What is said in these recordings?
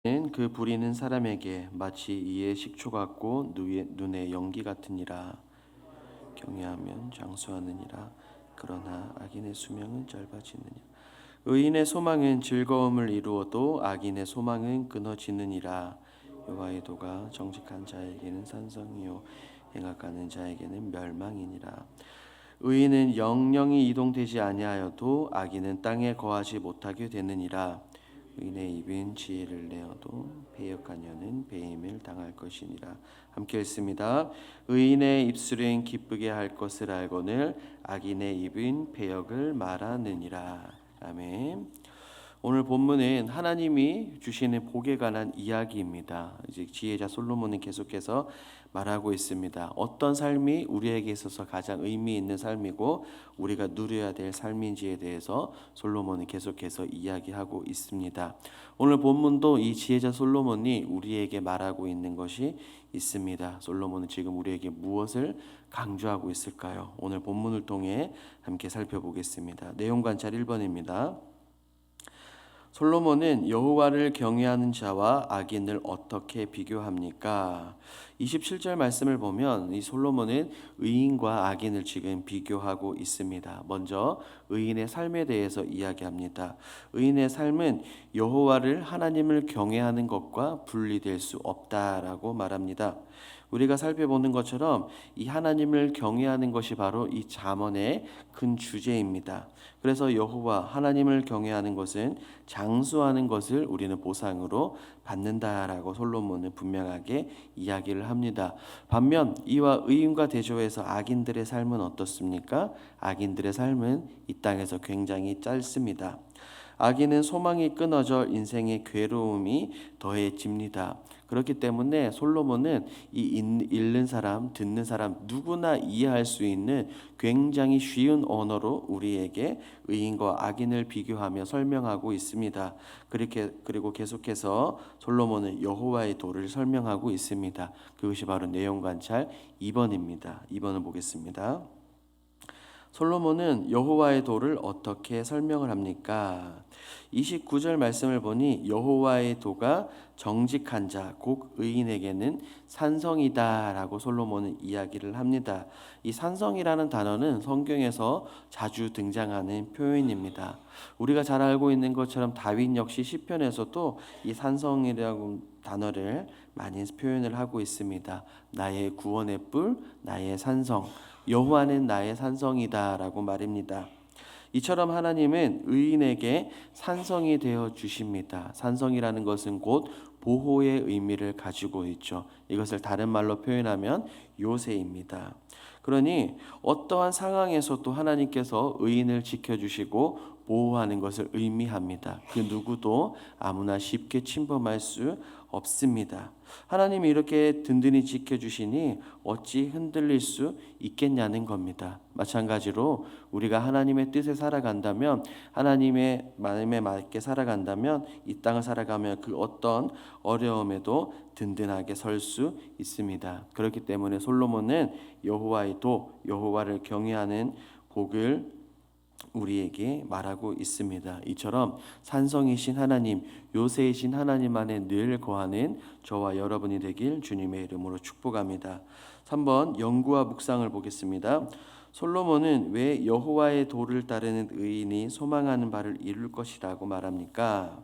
그 부리는 사람에게 마치 이의 식초 같고 눈의 연기 같으니라. 경외하면 장수하느니라. 그러나 악인의 수명은 짧아지느니라. 의인의 소망은 즐거움을 이루어도 악인의 소망은 끊어지느니라. 여호와의 도가 정직한 자에게는 산성이요 행악하는 자에게는 멸망이니라. 의인은 영영이 이동되지 아니하여도 악인은 땅에 거하지 못하게 되느니라. 의인의 입은 지혜를 내어도 배역한 여는 배임을 당할 것이니라. 함께 읽습니다. 의인의 입술은 기쁘게 할 것을 알거늘 악인의 입은 배역을 말하느니라. 아멘. 오늘 본문은 하나님이 주시는 복에 관한 이야기입니다. 이제 지혜자 솔로몬은 계속해서 말하고 있습니다. 어떤 삶이 우리에게 있어서 가장 의미 있는 삶이고 우리가 누려야 될 삶인지에 대해서 솔로몬은 계속해서 이야기하고 있습니다. 오늘 본문도 이 지혜자 솔로몬이 우리에게 말하고 있는 것이 있습니다. 솔로몬은 지금 우리에게 무엇을 강조하고 있을까요? 오늘 본문을 통해 함께 살펴보겠습니다. 내용 관찰 1번입니다. 솔로몬은 여호와를 경외하는 자와 악인을 어떻게 비교합니까? 27절 말씀을 보면 이 솔로몬은 의인과 악인을 지금 비교하고 있습니다. 먼저 의인의 삶에 대해서 이야기합니다. 의인의 삶은 여호와를 하나님을 경외하는 것과 분리될 수 없다라고 말합니다. 우리가 살펴보는 것처럼 이 하나님을 경외하는 것이 바로 이 잠언의 큰 주제입니다. 그래서 여호와 하나님을 경외하는 것은 장수하는 것을 우리는 보상으로 받는다라고 솔로몬은 분명하게 이야기를 합니다. 반면 이와 의인과 대조해서 악인들의 삶은 어떻습니까? 악인들의 삶은 이 땅에서 굉장히 짧습니다. 악인은 소망이 끊어져 인생의 괴로움이 더해집니다. 그렇기 때문에 솔로몬은 이 읽는 사람, 듣는 사람 누구나 이해할 수 있는 굉장히 쉬운 언어로 우리에게 의인과 악인을 비교하며 설명하고 있습니다. 그리고 계속해서 솔로몬은 여호와의 도를 설명하고 있습니다. 그것이 바로 내용 관찰 2번입니다. 2번을 보겠습니다. 솔로몬은 여호와의 도를 어떻게 설명을 합니까? 29절 말씀을 보니 여호와의 도가 정직한 자, 곧 의인에게는 산성이다라고 솔로몬은 이야기를 합니다. 이 산성이라는 단어는 성경에서 자주 등장하는 표현입니다. 우리가 잘 알고 있는 것처럼 다윗 역시 시편에서도 이 산성이라고 단어를 많이 표현을 하고 있습니다. 나의 구원의 뿔, 나의 산성, 여호와는 나의 산성이다라고 말입니다. 이처럼 하나님은 의인에게 산성이 되어 주십니다. 산성이라는 것은 곧 보호의 의미를 가지고 있죠. 이것을 다른 말로 표현하면 요새입니다. 그러니 어떠한 상황에서도 하나님께서 의인을 지켜주시고 보호하는 것을 의미합니다. 그 누구도 아무나 쉽게 침범할 수 없습니다. 하나님이 이렇게 든든히 지켜주시니 어찌 흔들릴 수 있겠냐는 겁니다. 마찬가지로 우리가 하나님의 뜻에 살아간다면, 하나님의 마음에 맞게 살아간다면, 이 땅을 살아가면 그 어떤 어려움에도 든든하게 설 수 있습니다. 그렇기 때문에 솔로몬은 여호와의 도, 여호와를 경외하는 복을 우리에게 말하고 있습니다. 이처럼 산성이신 하나님, 요새이신 하나님 안에 늘 거하는 저와 여러분이 되길 주님의 이름으로 축복합니다. 3번 연구와 묵상을 보겠습니다. 솔로몬은 왜 여호와의 도를 따르는 의인이 소망하는 바를 이룰 것이라고 말합니까?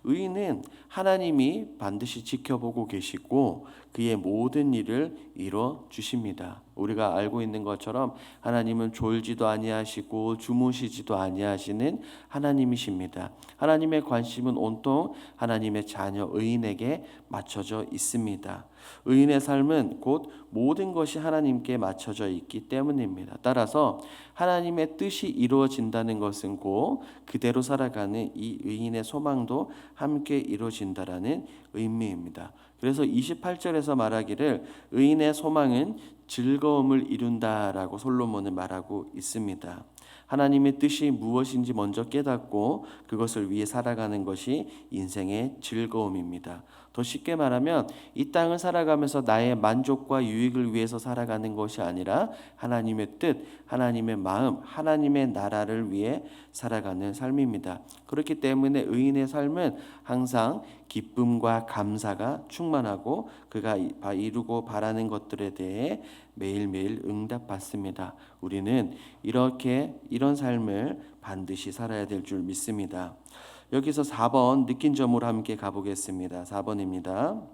의인은 하나님이 반드시 지켜보고 계시고 그의 모든 일을 이뤄 주십니다. 우리가 알고 있는 것처럼 하나님은 졸지도 아니하시고 주무시지도 아니하시는 하나님이십니다. 하나님의 관심은 온통 하나님의 자녀 의인에게 맞춰져 있습니다. 의인의 삶은 곧 모든 것이 하나님께 맞춰져 있기 때문입니다. 따라서 하나님의 뜻이 이루어진다는 것은 곧 그대로 살아가는 이 의인의 소망도 함께 이루어진다라는 의미입니다. 그래서 28절에서 말하기를 의인의 소망은 즐거움을 이룬다라고 솔로몬은 말하고 있습니다. 하나님의 뜻이 무엇인지 먼저 깨닫고 그것을 위해 살아가는 것이 인생의 즐거움입니다. 더 쉽게 말하면 이 땅을 살아가면서 나의 만족과 유익을 위해서 살아가는 것이 아니라 하나님의 뜻, 하나님의 마음, 하나님의 나라를 위해 살아가는 삶입니다. 그렇기 때문에 의인의 삶은 항상 기쁨과 감사가 충만하고 그가 이루고 바라는 것들에 대해 매일매일 응답받습니다. 우리는 이런 삶을 반드시 살아야 될 줄 믿습니다. 여기서 4번 느낀 점으로 함께 가보겠습니다. 4번입니다.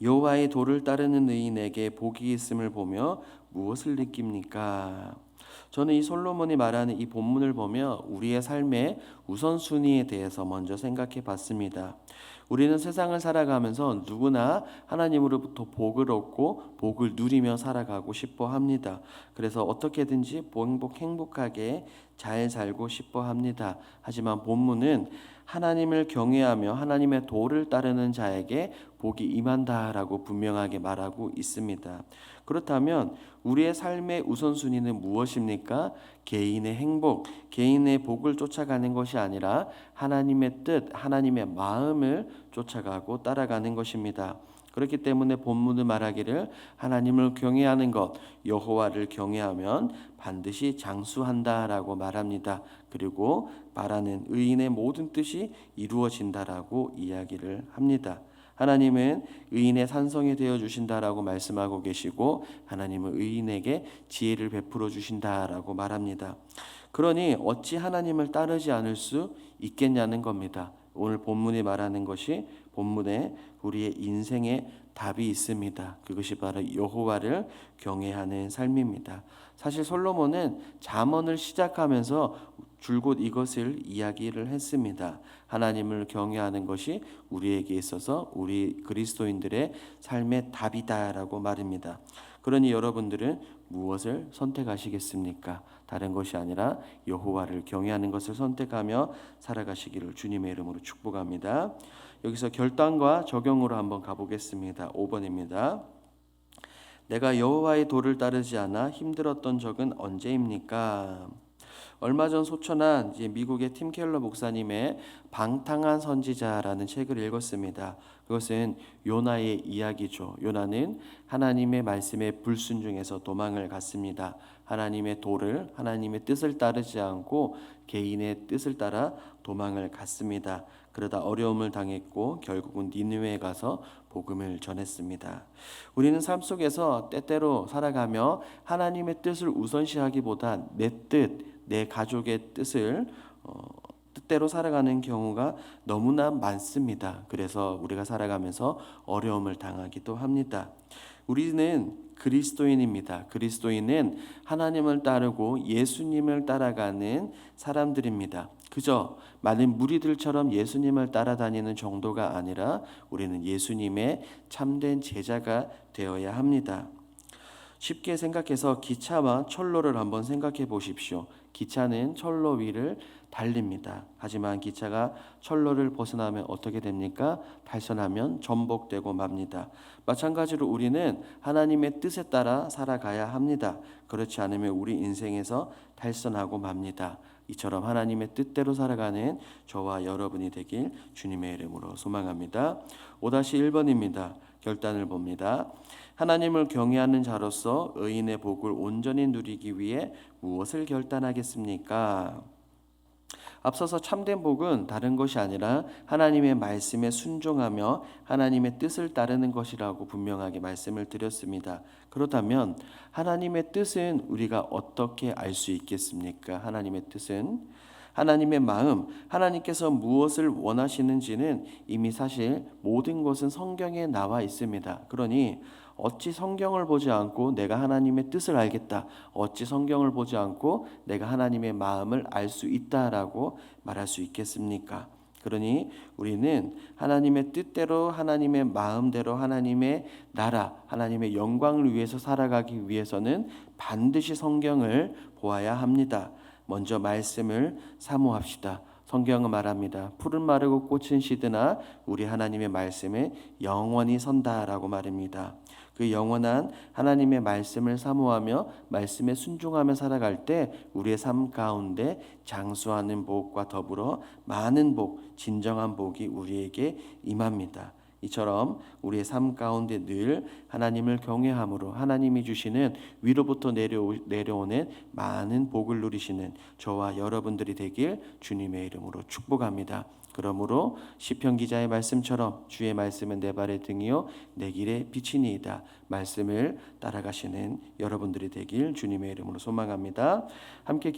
여호와의 도를 따르는 의인에게 복이 있음을 보며 무엇을 느낍니까? 저는 이 솔로몬이 말하는 이 본문을 보며 우리의 삶의 우선순위에 대해서 먼저 생각해 봤습니다. 우리는 세상을 살아가면서 누구나 하나님으로부터 복을 얻고 복을 누리며 살아가고 싶어 합니다. 그래서 어떻게든지 행복하게 잘 살고 싶어 합니다. 하지만 본문은 하나님을 경외하며 하나님의 도를 따르는 자에게 복이 임한다라고 분명하게 말하고 있습니다. 그렇다면 우리의 삶의 우선순위는 무엇입니까? 개인의 행복, 개인의 복을 쫓아가는 것이 아니라 하나님의 뜻, 하나님의 마음을 쫓아가고 따라가는 것입니다. 그렇기 때문에 본문은 말하기를 하나님을 경외하는 것, 여호와를 경외하면 반드시 장수한다라고 말합니다. 그리고 바라는 의인의 모든 뜻이 이루어진다라고 이야기를 합니다. 하나님은 의인의 산성이 되어 주신다라고 말씀하고 계시고 하나님은 의인에게 지혜를 베풀어 주신다라고 말합니다. 그러니 어찌 하나님을 따르지 않을 수 있겠냐는 겁니다. 오늘 본문이 말하는 것이 본문에 우리의 인생의 답이 있습니다. 그것이 바로 여호와를 경외하는 삶입니다. 사실 솔로몬은 잠언을 시작하면서 줄곧 이것을 이야기를 했습니다. 하나님을 경외하는 것이 우리에게 있어서 우리 그리스도인들의 삶의 답이다라고 말입니다. 그러니 여러분들은 무엇을 선택하시겠습니까? 다른 것이 아니라 여호와를 경외하는 것을 선택하며 살아가시기를 주님의 이름으로 축복합니다. 여기서 결단과 적용으로 한번 가보겠습니다. 5번입니다. 내가 여호와의 도를 따르지 않아 힘들었던 적은 언제입니까? 얼마 전 소천한 미국의 팀 켈러 목사님의 방탕한 선지자라는 책을 읽었습니다. 그것은 요나의 이야기죠. 요나는 하나님의 말씀에 불순종해서 도망을 갔습니다. 하나님의 도를, 하나님의 뜻을 따르지 않고 개인의 뜻을 따라 도망을 갔습니다. 그러다 어려움을 당했고 결국은 니느웨에 가서 복음을 전했습니다. 우리는 삶 속에서 때때로 살아가며 하나님의 뜻을 우선시하기보다 내 뜻, 내 가족의 뜻을 뜻대로 살아가는 경우가 너무나 많습니다. 그래서 우리가 살아가면서 어려움을 당하기도 합니다. 우리는 그리스도인입니다. 그리스도인은 하나님을 따르고 예수님을 따라가는 사람들입니다. 그저 많은 무리들처럼 예수님을 따라다니는 정도가 아니라 우리는 예수님의 참된 제자가 되어야 합니다. 쉽게 생각해서 기차와 철로를 한번 생각해 보십시오. 기차는 철로 위를 달립니다. 하지만 기차가 철로를 벗어나면 어떻게 됩니까? 탈선하면 전복되고 맙니다. 마찬가지로 우리는 하나님의 뜻에 따라 살아가야 합니다. 그렇지 않으면 우리 인생에서 탈선하고 맙니다. 이처럼 하나님의 뜻대로 살아가는 저와 여러분이 되길 주님의 이름으로 소망합니다. 5-1번입니다. 결단을 봅니다. 하나님을 경외하는 자로서 의인의 복을 온전히 누리기 위해 무엇을 결단하겠습니까? 앞서서 참된 복은 다른 것이 아니라 하나님의 말씀에 순종하며 하나님의 뜻을 따르는 것이라고 분명하게 말씀을 드렸습니다. 그렇다면 하나님의 뜻은 우리가 어떻게 알 수 있겠습니까? 하나님의 뜻은 하나님의 마음, 하나님께서 무엇을 원하시는지는 이미 사실 모든 것은 성경에 나와 있습니다. 그러니 어찌 성경을 보지 않고 내가 하나님의 뜻을 알겠다. 어찌 성경을 보지 않고 내가 하나님의 마음을 알 수 있다라고 말할 수 있겠습니까? 그러니 우리는 하나님의 뜻대로 하나님의 마음대로 하나님의 나라, 하나님의 영광을 위해서 살아가기 위해서는 반드시 성경을 보아야 합니다. 먼저 말씀을 사모합시다. 성경은 말합니다. 풀은 마르고 꽃은 시드나 우리 하나님의 말씀에 영원히 선다라고 말합니다. 그 영원한 하나님의 말씀을 사모하며 말씀에 순종하며 살아갈 때 우리의 삶 가운데 장수하는 복과 더불어 많은 복, 진정한 복이 우리에게 임합니다. 이처럼 우리의 삶 가운데 늘 하나님을 경외함으로 하나님이 주시는 위로부터 내려오는 많은 복을 누리시는 저와 여러분들이 되길 주님의 이름으로 축복합니다. 그러므로 시편 기자의 말씀처럼 주의 말씀은 내 발의 등이요 내 길의 빛이니이다. 말씀을 따라가시는 여러분들이 되길 주님의 이름으로 소망합니다. 함께